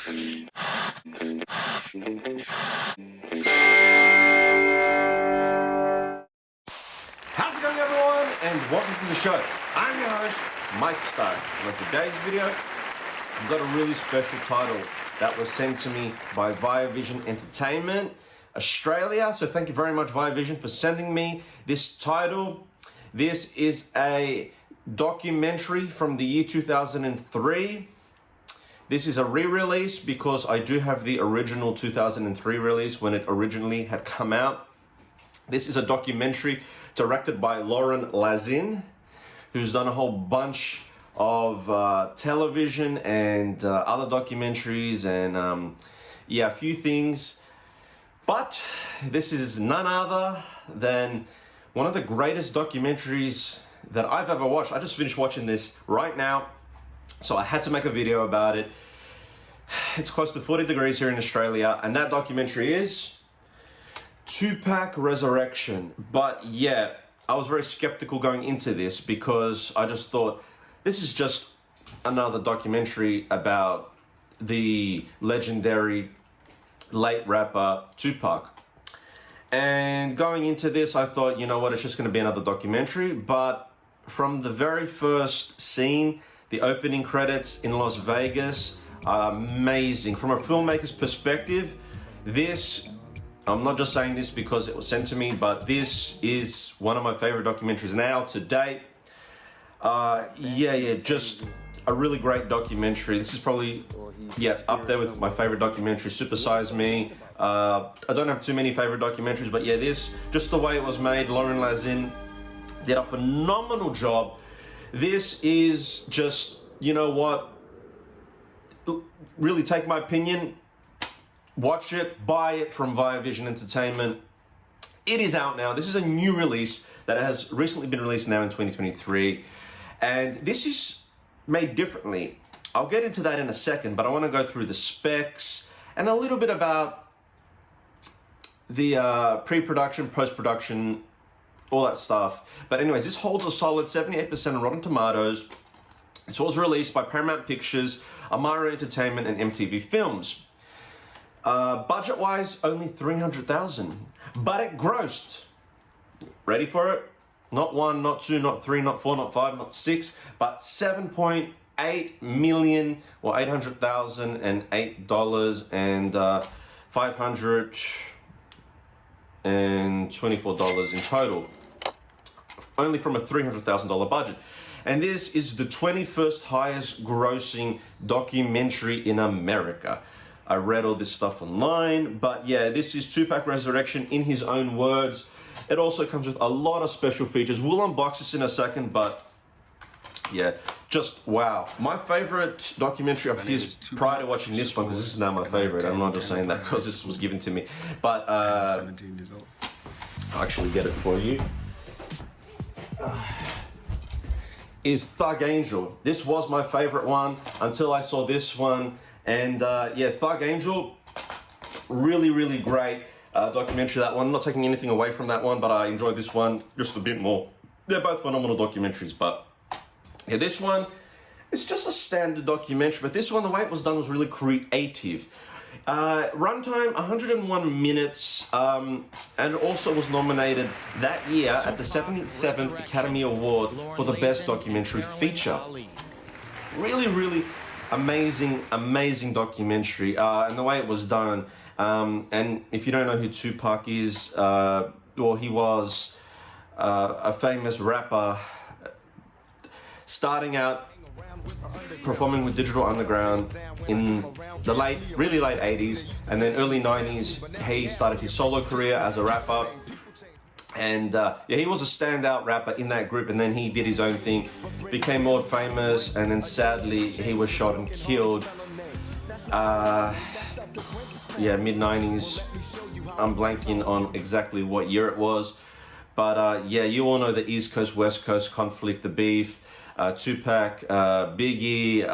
How's it going, everyone, and welcome to the show. I'm your host, Mike Stark, and on today's video, I've got a really special title that was sent to me by ViaVision Entertainment Australia. So thank you very much, ViaVision, for sending me this title. This is a documentary from the year 2003. This is a re-release because I do have the original 2003 release when it originally had come out. This is a documentary directed by Lauren Lazin, who's done a whole bunch of television and other documentaries and yeah, a few things. But this is none other than one of the greatest documentaries that I've ever watched. I just finished watching this right now, so I had to make a video about it. It's close to 40 degrees here in Australia, and that documentary is Tupac Resurrection. But yeah, I was very skeptical going into this because I just thought this is just another documentary about the legendary late rapper Tupac. And going into this, I thought, you know what, it's just going to be another documentary. But from the very first scene, the opening credits in Las Vegas are amazing. From a filmmaker's perspective, this, I'm not just saying this because it was sent to me, but this is one of my favorite documentaries now to date. Just a really great documentary. This is probably, up there with my favorite documentary, Super Size Me. I don't have too many favorite documentaries, but yeah, this, just the way it was made, Lauren Lazin did a phenomenal job. This is just, you know what, really take my opinion, watch it, buy it from ViaVision Entertainment. It is out now. This is a new release that has recently been released now in 2023. And this is made differently. I'll get into that in a second, but I want to go through the specs and a little bit about the pre-production, post-production, all that stuff. But anyways, this holds a solid 78% on Rotten Tomatoes. It was released by Paramount Pictures, Amara Entertainment, and MTV Films. Budget-wise, only $300,000, but it grossed, ready for it? Not one, not two, not three, not four, not five, not six, but $7.8 million, or $800,008 and $524 in total, only from a $300,000 budget. And this is the 21st highest grossing documentary in America. I read all this stuff online, but yeah, this is Tupac Resurrection in his own words. It also comes with a lot of special features. We'll unbox this in a second, but yeah, just wow. My favorite documentary of his prior to watching this one, because this is now my favorite. I'm not just saying that because this was given to me, but 17 years old. I'll actually get it for you. Is Thug Angel. This was my favorite one until I saw this one. And yeah, Thug Angel, really, really great documentary, that one. I'm not taking anything away from that one, but I enjoyed this one just a bit more. They're both phenomenal documentaries, but yeah, this one, it's just a standard documentary, but this one, the way it was done was really creative. Runtime, 101 minutes, and also was nominated that year at the 77th Academy Award for the Best Documentary Feature. Really, really amazing documentary, and the way it was done. And if you don't know who Tupac is, well, he was a famous rapper, starting out performing with Digital Underground in the really late 80s, and then early 90s, he started his solo career as a rapper. And yeah, he was a standout rapper in that group, and then he did his own thing, became more famous, and then sadly he was shot and killed. Yeah, mid-90s. I'm blanking on exactly what year it was, but yeah, you all know the East Coast West Coast conflict, the beef, Tupac, Biggie,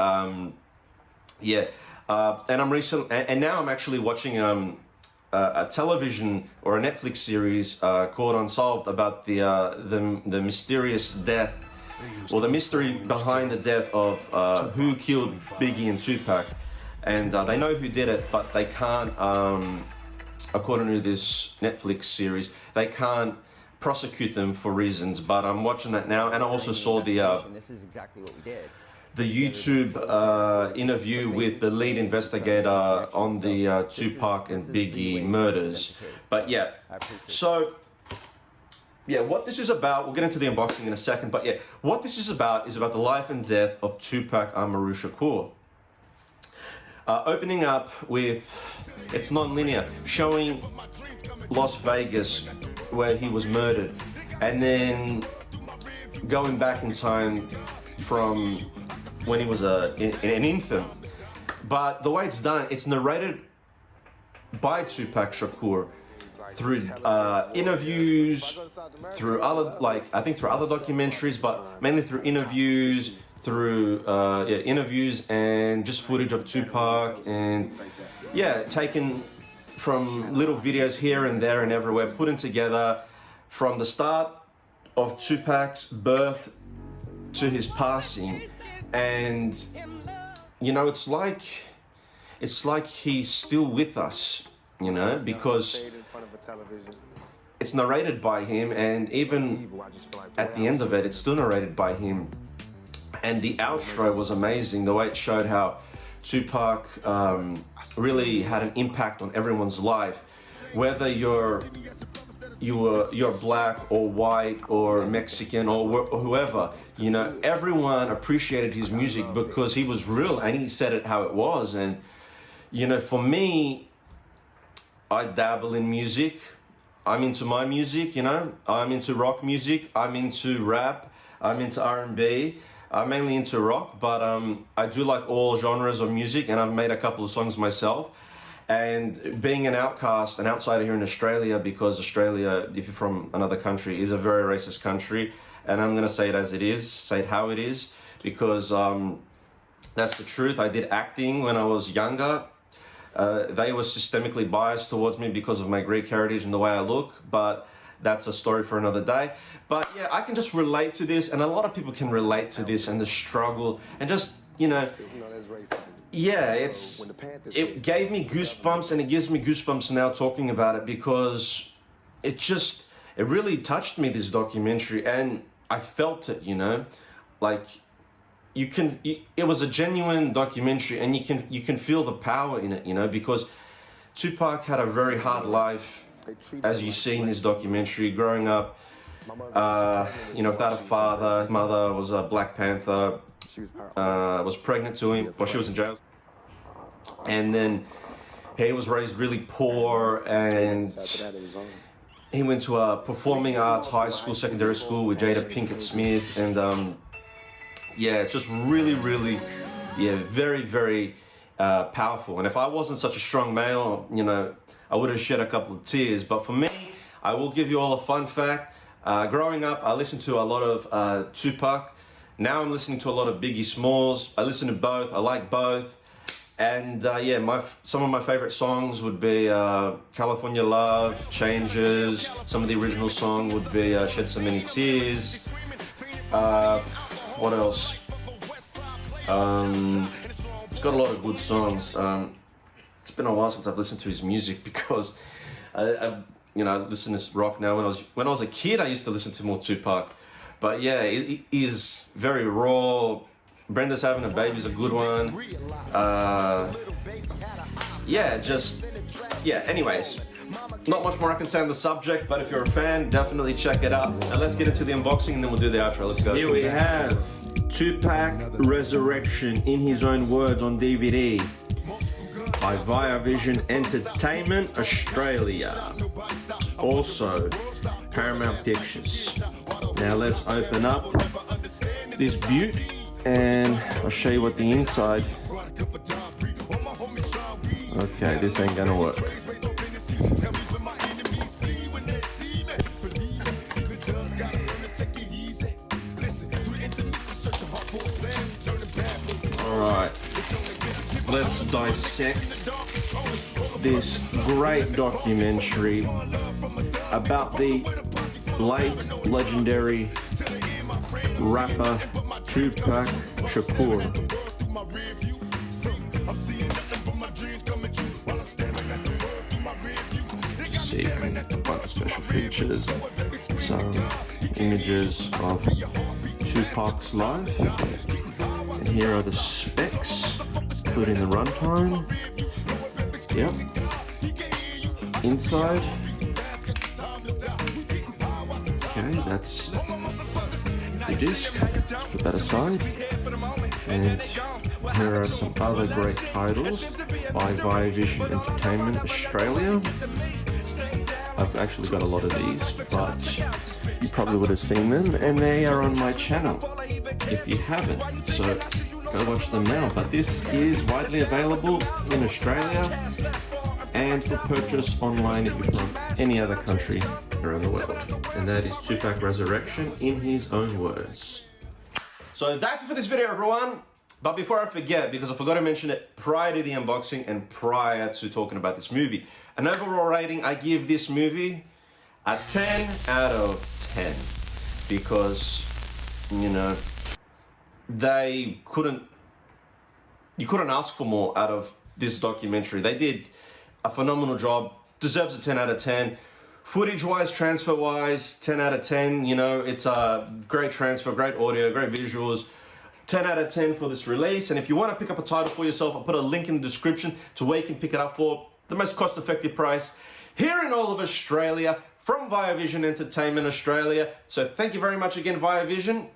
yeah, and now I'm actually watching a television or a Netflix series called Unsolved about the mysterious death, or the mystery behind the death of who killed Biggie and Tupac. and they know who did it, but they can't, according to this Netflix series, they can't prosecute them for reasons. But I'm watching that now, and I also saw the This is exactly what we did. the YouTube interview with the lead investigator on the Tupac and Biggie murders. But yeah, so yeah, what this is about, we'll get into the unboxing in a second, but yeah, what this is about the life and death of Tupac Amaru Shakur. Opening up with, it's non-linear, showing Las Vegas where he was murdered, and then going back in time from when he was an infant. But the way it's done, it's narrated by Tupac Shakur through interviews, through other, I think through other documentaries, but mainly through interviews, interviews and just footage of Tupac, and yeah, taken from little videos here and there and everywhere, putting together from the start of Tupac's birth to his passing. And you know, it's like he's still with us, you know, because it's narrated by him, and even at the end of it, it's still narrated by him. And the outro was amazing, the way it showed how Tupac really had an impact on everyone's life, whether you're black or white or Mexican or whoever, you know, everyone appreciated his music because he was real and he said it how it was. And you know, for me, I dabble in music. I'm into my music, you know, I'm into rock music, I'm into rap, I'm into R&B. I'm mainly into rock, but I do like all genres of music, and I've made a couple of songs myself. And being an outcast, an outsider here in Australia, because Australia, if you're from another country, is a very racist country, and I'm gonna say it as it is, say it how it is, because that's the truth. I did acting when I was younger. They were systemically biased towards me because of my Greek heritage and the way I look, but that's a story for another day. But yeah, I can just relate to this, and a lot of people can relate to this and the struggle, and just, you know, yeah, it gave me goosebumps, and it gives me goosebumps now talking about it, because it really touched me, this documentary, and I felt it, you know, like it was a genuine documentary, and you can feel the power in it, you know, because Tupac had a very hard life, as you see in this documentary, growing up, you know, without a father. His mother was a Black Panther, was pregnant to him while she was in jail. And then he was raised really poor, and he went to a performing arts high school, secondary school with Jada Pinkett Smith. And yeah, it's just really, yeah, very powerful. And if I wasn't such a strong male, you know, I would have shed a couple of tears. But for me, I will give you all a fun fact. Growing up, I listened to a lot of Tupac. Now I'm listening to a lot of Biggie Smalls. I listen to both. I like both. And yeah, some of my favorite songs would be California Love, Changes. Some of the original song would be Shed So Many Tears. What else? It's got a lot of good songs. It's been a while since I've listened to his music, because I you know, I listen to rock now. When I was a kid, I used to listen to more Tupac. But yeah, it is very raw. Brenda's Having a Baby is a good one. Yeah, anyways, not much more I can say on the subject, but if you're a fan, definitely check it out. And let's get into the unboxing, and then we'll do the outro. Let's go. Here we have Tupac Resurrection, in his own words, on DVD by ViaVision Entertainment Australia. Also Paramount Pictures. Now let's open up this beaut, and I'll show you what the inside. Okay, this ain't gonna work. Alright, let's dissect this great documentary about the late legendary rapper Tupac Shakur. see a bunch of special features, some images of Tupac's life, and here are the specs, including the runtime. Yep. Inside. Okay, that's the disc. Let's put that aside. And here are some other great titles by ViaVision Entertainment Australia. I've actually got a lot of these, but you probably would have seen them, and they are on my channel if you haven't, so go watch them now. But this is widely available in Australia and for purchase online if you're from any other country around the world. And that is Tupac Resurrection in his own words. So that's it for this video, everyone. But before I forget, because I forgot to mention it prior to the unboxing and prior to talking about this movie, an overall rating, I give this movie a 10 out of 10. Because, you know, you couldn't ask for more out of this documentary. They did a phenomenal job, deserves a 10 out of 10. Footage-wise, transfer-wise, 10 out of 10. You know, it's a great transfer, great audio, great visuals. 10 out of 10 for this release. And if you want to pick up a title for yourself, I'll put a link in the description to where you can pick it up for the most cost-effective price here in all of Australia from ViaVision Entertainment Australia. So thank you very much again, ViaVision.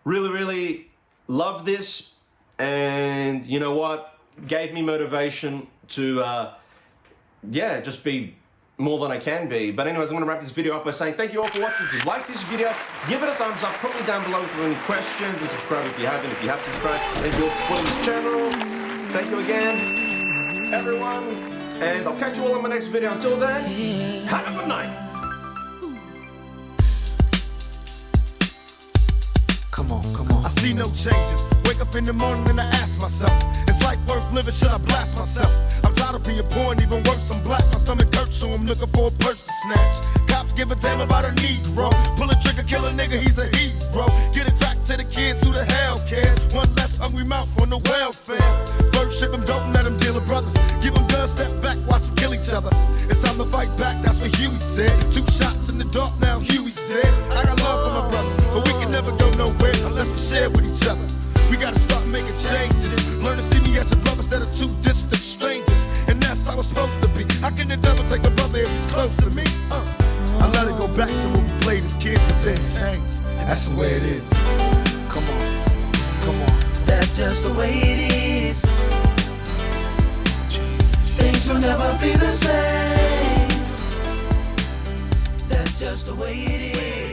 Really, really love this. And you know what? Gave me motivation to, just be more than I can be. But anyways, I'm going to wrap this video up by saying thank you all for watching. If you like this video, give it a thumbs up. Put me down below if you have any questions, and subscribe if you haven't. If you have subscribed, thank you all for supporting this channel. Thank you again, everyone. And I'll catch you all in my next video. Until then, have a good night. Come on. I see no changes. Wake up in the morning and I ask myself, is life worth living? Should I blast myself? I'm tired of being poor and even worse, I'm black. My stomach hurts, so I'm looking for a purse to snatch. Cops give a damn about a Negro. Pull a trigger, kill a nigga, he's a hero. Get it back to the kids who the hell cares. One less hungry mouth on the welfare. First ship them, don't let them deal with brothers. Give them guns, step back, watch them kill each other. It's time to fight back, that's what Huey said. 2 shots in the dark, now Huey's dead. I got love for my brothers, but we can never go nowhere unless we share with each other. We gotta start making changes. Learn to see me as a brother instead of 2 distant strangers. And that's how it's supposed to be. How can the devil take a brother if he's close to me? I let it go back to when we played as kids, but then it changed. That's the way it is. Come on. That's just the way it is. Things will never be the same. That's just the way it is.